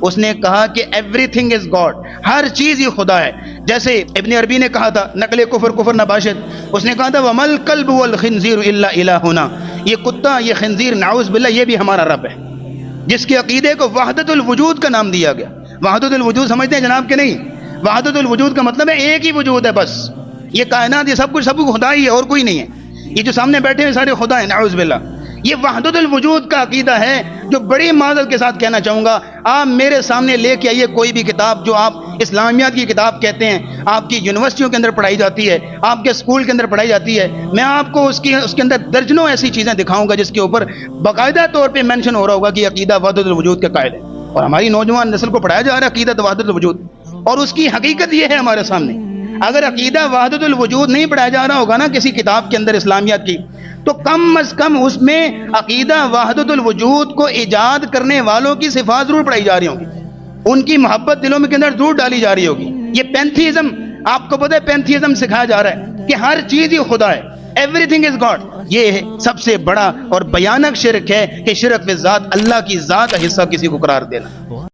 اس نے کہا کہ ایوری تھنگ از گاڈ، ہر چیز یہ خدا ہے. جیسے ابن عربی نے کہا تھا، نقل کفر کفر نباشد، اس نے کہا تھا وَمَا الْكَلْبُ وَالْخِنْزِيرُ إِلَّا إِلَٰهُنَا، یہ کتا یہ خنزیر نعوذ باللہ یہ بھی ہمارا رب ہے. جس کے عقیدے کو وحدت الوجود کا نام دیا گیا. وحدت الوجود سمجھتے ہیں جناب کہ نہیں؟ وحدت الوجود کا مطلب ہے ایک ہی وجود ہے بس. یہ کائنات یہ سب کچھ خدا ہی ہے اور کوئی نہیں ہے. یہ جو سامنے بیٹھے ہیں سارے خدا ہیں نعوذ باللہ. یہ وحدت الوجود کا عقیدہ ہے جو بڑی معذرت کے ساتھ کہنا چاہوں گا. آپ میرے سامنے لے کے آئیے کوئی بھی کتاب جو آپ اسلامیات کی کتاب کہتے ہیں، آپ کی یونیورسٹیوں کے اندر پڑھائی جاتی ہے، آپ کے اسکول کے اندر پڑھائی جاتی ہے، میں آپ کو اس کے اندر درجنوں ایسی چیزیں دکھاؤں گا جس کے اوپر باقاعدہ طور پہ مینشن ہو رہا ہوگا کہ عقیدہ وحدت الوجود کا قائل ہے. اور ہماری نوجوان نسل کو پڑھایا جا رہا ہے عقیدہ وحدت الوجود، اور اس کی حقیقت یہ ہے ہمارے سامنے. اگر عقیدہ وحدت الوجود نہیں پڑھایا جا رہا ہوگا نا کسی کتاب کے اندر اسلامیات کی، تو کم از کم اس میں عقیدہ وحدت الوجود کو ایجاد کرنے والوں کی صفات ضرور پڑھائی جا رہی ہوں گی، ان کی محبت دلوں کے اندر ضرور ڈالی جا رہی ہوگی. یہ پینتھیزم، آپ کو پتہ ہے پینتھیزم سکھایا جا رہا ہے کہ ہر چیز ہی خدا ہے، ایوری تھنگ از گاڈ. یہ سب سے بڑا اور بھیانک شرک ہے کہ شرک فی ذات، اللہ کی ذات کا حصہ کسی کو قرار دینا.